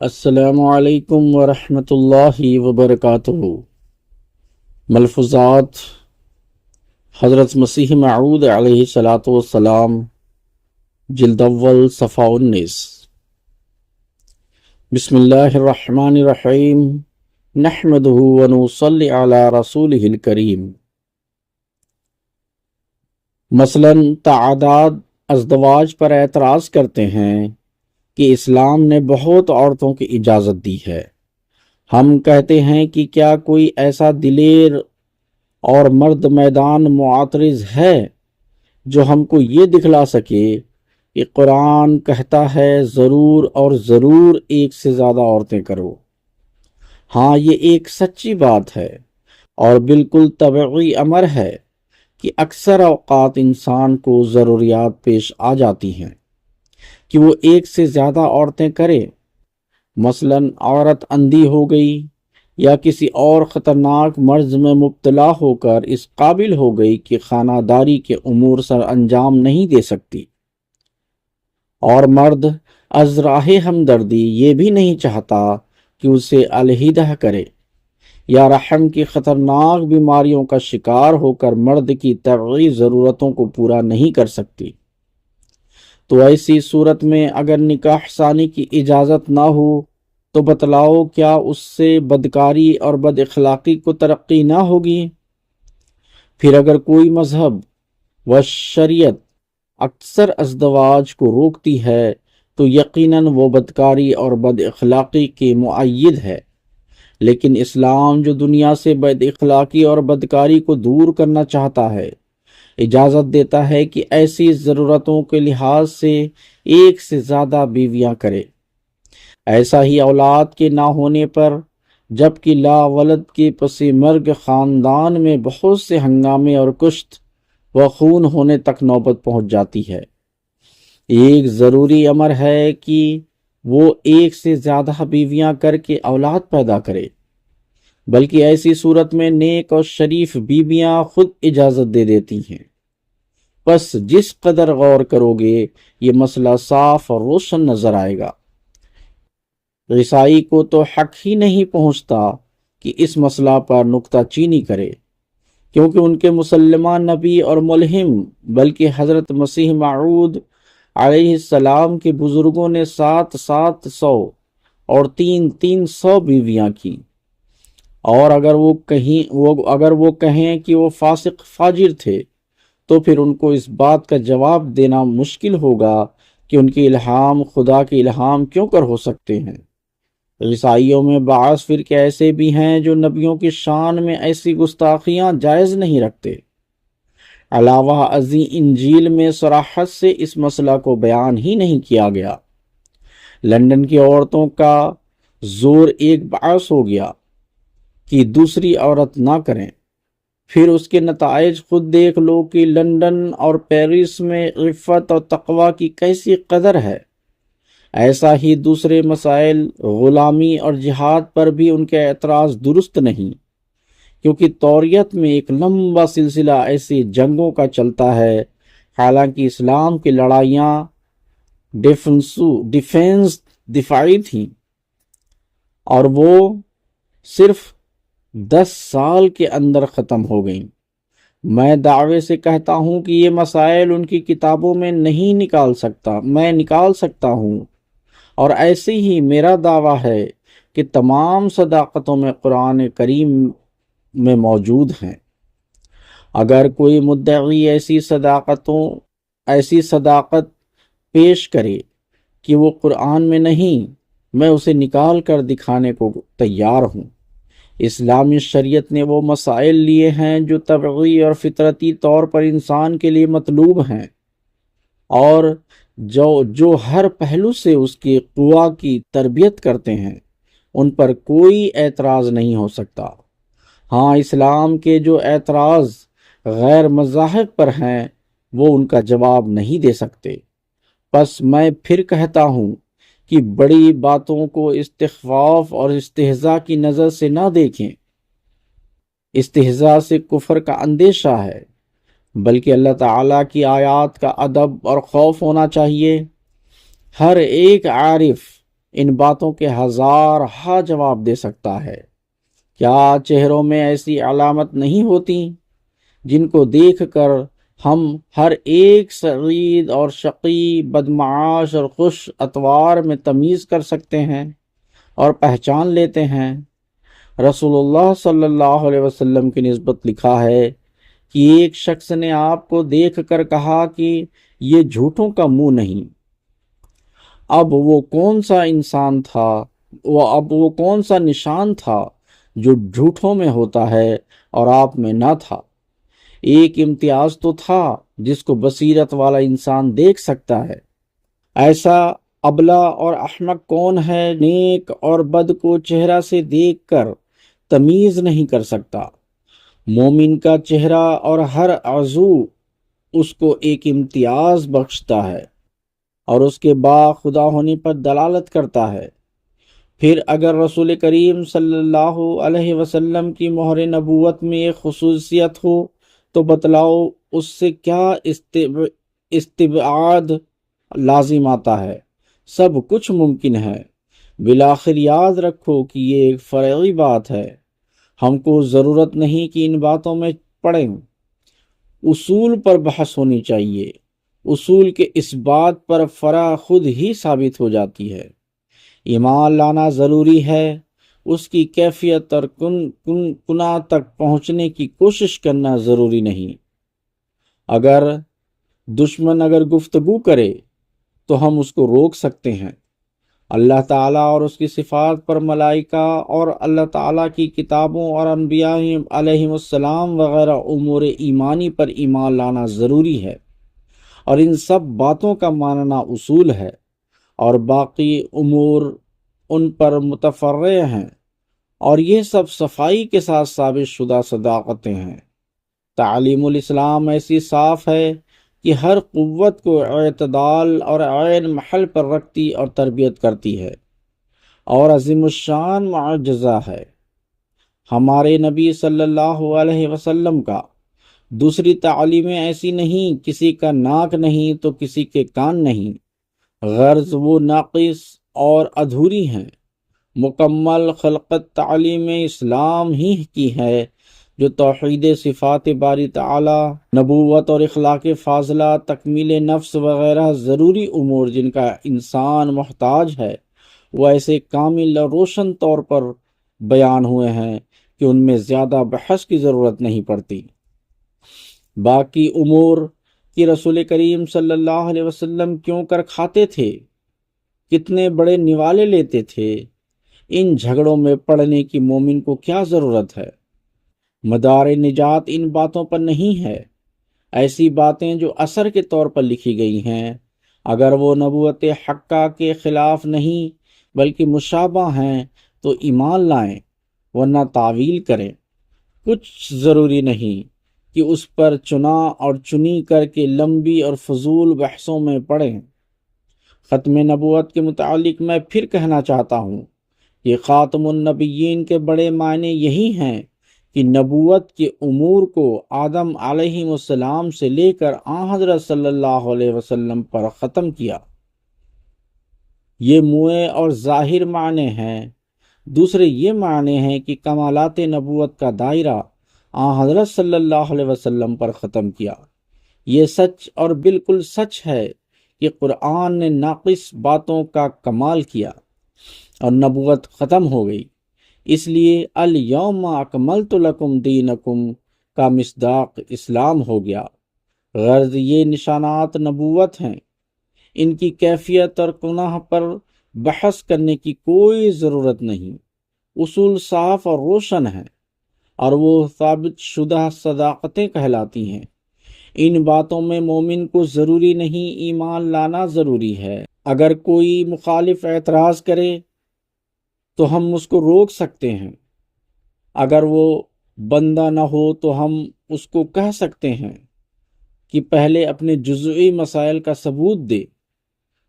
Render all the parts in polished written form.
السلام علیکم ورحمۃ اللہ وبرکاتہ۔ ملفوظات حضرت مسیح موعود علیہ الصلاۃ والسلام، جلد اول، صفحہ 19۔ بسم اللہ الرحمن الرحیم، نحمدہ ونصلی علی رسولہ الکریم۔ مثلاً تعداد ازدواج پر اعتراض کرتے ہیں کہ اسلام نے بہت عورتوں کی اجازت دی ہے۔ ہم کہتے ہیں کہ کیا کوئی ایسا دلیر اور مرد میدان معترض ہے جو ہم کو یہ دکھلا سکے کہ قرآن کہتا ہے ضرور اور ضرور ایک سے زیادہ عورتیں کرو؟ ہاں، یہ ایک سچی بات ہے اور بالکل طبعی امر ہے کہ اکثر اوقات انسان کو ضروریات پیش آ جاتی ہیں کہ وہ ایک سے زیادہ عورتیں کرے۔ مثلاً عورت اندھی ہو گئی یا کسی اور خطرناک مرض میں مبتلا ہو کر اس قابل ہو گئی کہ خانہ داری کے امور سر انجام نہیں دے سکتی، اور مرد از راہ ہمدردی یہ بھی نہیں چاہتا کہ اسے علیحدہ کرے، یا رحم کی خطرناک بیماریوں کا شکار ہو کر مرد کی طبعی ضرورتوں کو پورا نہیں کر سکتی، تو ایسی صورت میں اگر نکاح ثانی کی اجازت نہ ہو تو بتلاؤ کیا اس سے بدکاری اور بد اخلاقی کو ترقی نہ ہوگی؟ پھر اگر کوئی مذہب و شریعت اکثر ازدواج کو روکتی ہے تو یقیناً وہ بدکاری اور بد اخلاقی کے مؤید ہے، لیکن اسلام جو دنیا سے بد اخلاقی اور بدکاری کو دور کرنا چاہتا ہے، اجازت دیتا ہے کہ ایسی ضرورتوں کے لحاظ سے ایک سے زیادہ بیویاں کرے۔ ایسا ہی اولاد کے نہ ہونے پر، جبکہ لا ولد کے پس مرگ خاندان میں بہت سے ہنگامے اور کشت و خون ہونے تک نوبت پہنچ جاتی ہے۔ ایک ضروری امر ہے کہ وہ ایک سے زیادہ بیویاں کر کے اولاد پیدا کرے، بلکہ ایسی صورت میں نیک اور شریف بیویاں خود اجازت دے دیتی ہیں۔ بس جس قدر غور کرو گے یہ مسئلہ صاف اور روشن نظر آئے گا۔ عیسائی کو تو حق ہی نہیں پہنچتا کہ اس مسئلہ پر نکتہ چینی کرے، کیونکہ ان کے مسلمہ نبی اور ملہم بلکہ حضرت مسیح موعود علیہ السلام کے بزرگوں نے 700 اور 300 بیویاں کی، اور اگر وہ کہیں کہ وہ فاسق فاجر تھے تو پھر ان کو اس بات کا جواب دینا مشکل ہوگا کہ ان کے الہام خدا کے الہام کیوں کر ہو سکتے ہیں۔ عیسائیوں میں بعض فرقے ایسے بھی ہیں جو نبیوں کی شان میں ایسی گستاخیاں جائز نہیں رکھتے۔ علاوہ ازیں انجیل میں صراحت سے اس مسئلہ کو بیان ہی نہیں کیا گیا۔ لندن کی عورتوں کا زور ایک باعث ہو گیا کہ دوسری عورت نہ کریں، پھر اس کے نتائج خود دیکھ لو کہ لندن اور پیرس میں عفت اور تقوی کی کیسی قدر ہے۔ ایسا ہی دوسرے مسائل غلامی اور جہاد پر بھی ان کے اعتراض درست نہیں، کیونکہ توریت میں ایک لمبا سلسلہ ایسی جنگوں کا چلتا ہے، حالانکہ اسلام کی لڑائیاں دفاعی تھیں اور وہ صرف 10 سال کے اندر ختم ہو گئیں۔ میں دعوے سے کہتا ہوں کہ یہ مسائل ان کی کتابوں میں نہیں میں نکال سکتا ہوں، اور ایسے ہی میرا دعویٰ ہے کہ تمام صداقتوں میں قرآن کریم میں موجود ہیں۔ اگر کوئی مدعی ایسی صداقت پیش کرے کہ وہ قرآن میں نہیں، میں اسے نکال کر دکھانے کو تیار ہوں۔ اسلامی شریعت نے وہ مسائل لیے ہیں جو طبعی اور فطرتی طور پر انسان کے لیے مطلوب ہیں، اور جو ہر پہلو سے اس کی قوا کی تربیت کرتے ہیں، ان پر کوئی اعتراض نہیں ہو سکتا۔ ہاں، اسلام کے جو اعتراض غیر مذاہب پر ہیں وہ ان کا جواب نہیں دے سکتے۔ پس میں پھر کہتا ہوں کہ بڑی باتوں کو استخفاف اور استہزاء کی نظر سے نہ دیکھیں۔ استہزاء سے کفر کا اندیشہ ہے، بلکہ اللہ تعالیٰ کی آیات کا ادب اور خوف ہونا چاہیے۔ ہر ایک عارف ان باتوں کے ہزار ہا جواب دے سکتا ہے۔ کیا چہروں میں ایسی علامت نہیں ہوتی جن کو دیکھ کر ہم ہر ایک سعید اور شقی، بدمعاش اور خوش اتوار میں تمیز کر سکتے ہیں اور پہچان لیتے ہیں؟ رسول اللہ صلی اللہ علیہ وسلم کی نسبت لکھا ہے کہ ایک شخص نے آپ کو دیکھ کر کہا کہ یہ جھوٹوں کا منہ نہیں۔ اب وہ کون سا انسان تھا، اب وہ کون سا نشان تھا جو جھوٹوں میں ہوتا ہے اور آپ میں نہ تھا؟ ایک امتیاز تو تھا جس کو بصیرت والا انسان دیکھ سکتا ہے۔ ایسا ابلہ اور احمق کون ہے نیک اور بد کو چہرہ سے دیکھ کر تمیز نہیں کر سکتا؟ مومن کا چہرہ اور ہر عضو اس کو ایک امتیاز بخشتا ہے اور اس کے با خدا ہونے پر دلالت کرتا ہے۔ پھر اگر رسول کریم صلی اللہ علیہ وسلم کی مہر نبوت میں ایک خصوصیت ہو تو بتلاؤ اس سے کیا استبعاد لازم آتا ہے؟ سب کچھ ممکن ہے۔ بالآخر یاد رکھو کہ یہ ایک فرعی بات ہے۔ ہم کو ضرورت نہیں کہ ان باتوں میں پڑیں، اصول پر بحث ہونی چاہیے۔ اصول کے اس بات پر فرع خود ہی ثابت ہو جاتی ہے۔ ایمان لانا ضروری ہے، اس کی کیفیت اور کنہ تک پہنچنے کی کوشش کرنا ضروری نہیں۔ اگر دشمن گفتگو کرے تو ہم اس کو روک سکتے ہیں۔ اللہ تعالیٰ اور اس کی صفات پر، ملائکہ اور اللہ تعالیٰ کی کتابوں اور انبیاء علیہم السلام وغیرہ امور ایمانی پر ایمان لانا ضروری ہے، اور ان سب باتوں کا ماننا اصول ہے، اور باقی امور ان پر متفرع ہیں، اور یہ سب صفائی کے ساتھ ثابت شدہ صداقتیں ہیں۔ تعلیم الاسلام ایسی صاف ہے کہ ہر قوت کو اعتدال اور عین محل پر رکھتی اور تربیت کرتی ہے، اور عظیم الشان معجزہ ہے۔ ہمارے نبی صلی اللہ علیہ وسلم کا دوسری تعلیمیں ایسی نہیں، کسی کا ناک نہیں تو کسی کے کان نہیں، غرض وہ ناقص اور ادھوری ہیں۔ مکمل خلقت تعلیم اسلام ہی کی ہے جو توحید صفات باری تعالی، نبوت اور اخلاق فاضلہ، تکمیل نفس وغیرہ ضروری امور جن کا انسان محتاج ہے، وہ ایسے کامل اور روشن طور پر بیان ہوئے ہیں کہ ان میں زیادہ بحث کی ضرورت نہیں پڑتی۔ باقی امور کہ رسول کریم صلی اللہ علیہ وسلم کیوں کر کھاتے تھے، کتنے بڑے نوالے لیتے تھے، ان جھگڑوں میں پڑنے کی مومن کو کیا ضرورت ہے؟ مدار نجات ان باتوں پر نہیں ہے۔ ایسی باتیں جو اثر کے طور پر لکھی گئی ہیں، اگر وہ نبوت حقہ کے خلاف نہیں بلکہ مشابہ ہیں تو ایمان لائیں، ورنہ تعویل کریں۔ کچھ ضروری نہیں کہ اس پر چنا اور چنی کر کے لمبی اور فضول بحثوں میں پڑیں۔ ختم نبوت کے متعلق میں پھر کہنا چاہتا ہوں کہ خاتم النبیین کے بڑے معنی یہی ہیں کہ نبوت کے امور کو آدم علیہ السلام سے لے کر حضرت صلی اللہ علیہ وسلم پر ختم کیا۔ یہ موئے اور ظاہر معنی ہیں۔ دوسرے یہ معنی ہیں کہ کمالات نبوت کا دائرہ حضرت صلی اللہ علیہ وسلم پر ختم کیا۔ یہ سچ اور بالکل سچ ہے کہ قرآن نے ناقص باتوں کا کمال کیا اور نبوت ختم ہو گئی، اس لیے الیوم اکملت لکم دینکم کا مصداق اسلام ہو گیا۔ غرض یہ نشانات نبوت ہیں، ان کی کیفیت اور کنہ پر بحث کرنے کی کوئی ضرورت نہیں۔ اصول صاف اور روشن ہیں، اور وہ ثابت شدہ صداقتیں کہلاتی ہیں۔ ان باتوں میں مومن کو ضروری نہیں ایمان لانا ضروری ہے۔ اگر کوئی مخالف اعتراض کرے تو ہم اس کو روک سکتے ہیں۔ اگر وہ بندہ نہ ہو تو ہم اس کو کہہ سکتے ہیں کہ پہلے اپنے جزئی مسائل کا ثبوت دے۔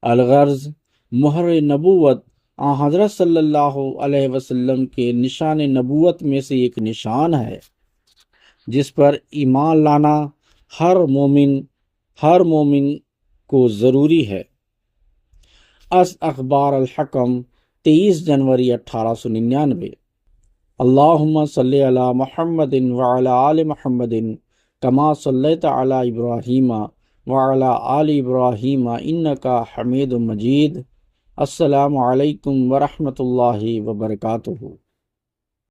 الغرض مہر نبوت حضرت صلی اللہ علیہ وسلم کے نشان نبوت میں سے ایک نشان ہے جس پر ایمان لانا ہر مومن کو ضروری ہے۔ از اخبار الحکم 23 جنوری 1899۔ اللہم صلی علی محمد وعلی آل محمد کما صلیت علی ابراہیم وعلی آل ابراہیم انکا حمید مجید۔ السلام علیکم ورحمۃ اللہ وبرکاتہ۔